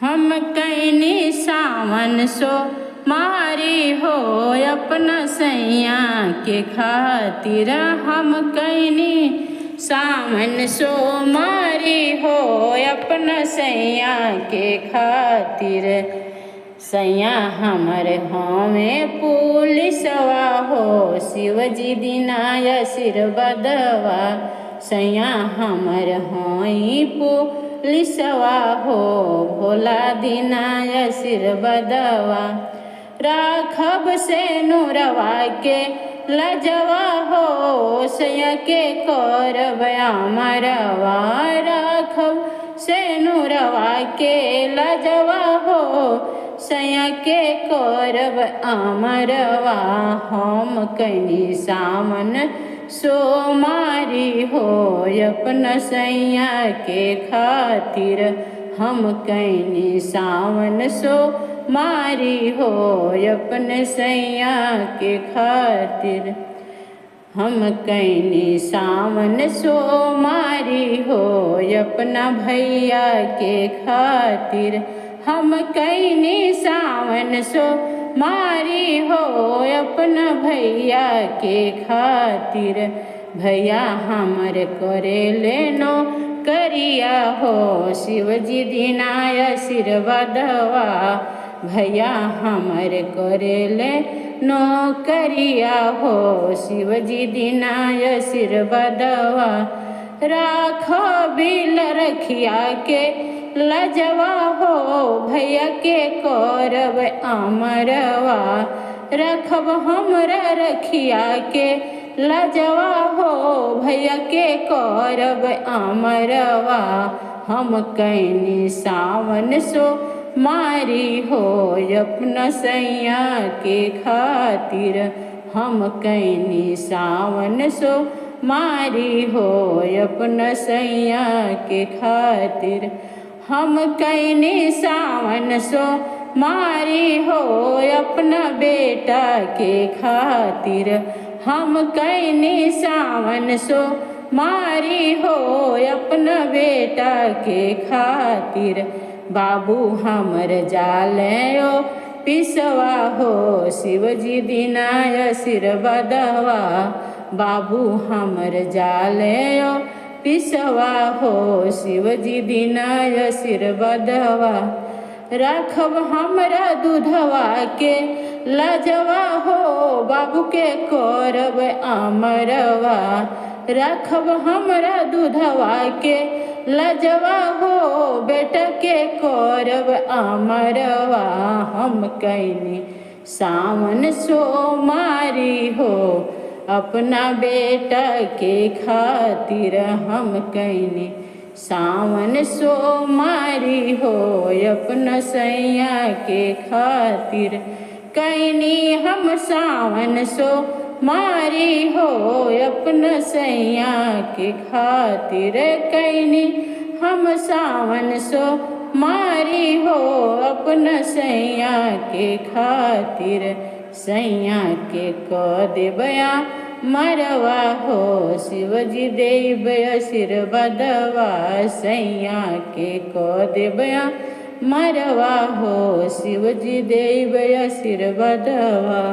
हम कैनी सावन सो मारी हो अपना सैया के खातिर। हम कैनी सावन सो मारी हो अपना सैया के खातिर। सैया हमर हमें पुलिसवा हो शिवजी दिनाय आशीर्वादवा। सैया हमर हई पुलिसवा हो भोला दिनाय आशीर्वादवा। राखब से नूरवा के लजवा हो सैया के करब अमरवा। राखब से नूरवा के लजवा हो सैया के करब अमरवा। हम कैनी सावन सोमारी हो अपना सैया के खातिर। हम कैनी सावन सोमारी हो अपने सैया के खातिर। हम कैनी सावन सोमारी हो अपना भैया के खातिर। हम कैनी सावन सोमारी हो अपना भैया के खातिर। भैया हमर करे लेनो करिया हो शिवजी दिनाय आशीर्वादवा। भैया हमर करे ले नौकरिया हो शिवजी दिनाय आशीर्वादवा। राखो बिल रखिया के लजवा हो भैया के करब अमरवा। रखब हमरा रखिया के लजवा हो भैया के करब अमरवा। हम कैनी सावन सोमारी हो अपना सैया के खातिर। हम कैनी सावन सोमारी हो अपना सैया के खातिर। हम कैनी सावन सोमारी हो अपना बेटा के खातिर। हम कैनी सावन सोमारी हो अपना बेटा के खातिर। बाबू हमर जालयो पिसवा हो शिवजी दिनाय आशीर्वादवा। बाबू हमर जालयो पिसवा हो शिवजी दिनाय आशीर्वादवा। राखब हमरा दूधवा के लजवा हो बाबू के करब अमरवा। राखब हमरा दूधवा के लजवा हो बेटा के करब अमरवा। हम कैनी सावन सोमारी हो अपना बेटा के खातिर। हम कैनी सावन सोमारी हो अपना सैया के खातिर। कैनी हम सावन सोमारी हो अपना सैया के खातिर। कैनी हम सावन सोमारी हो अपना सैया के खातिर। सैया के क देबया मरवा हो शिवजी देव आशीर्वादवा। सैया के क देबया मरवा हो शिवजी देव आशीर्वादवा।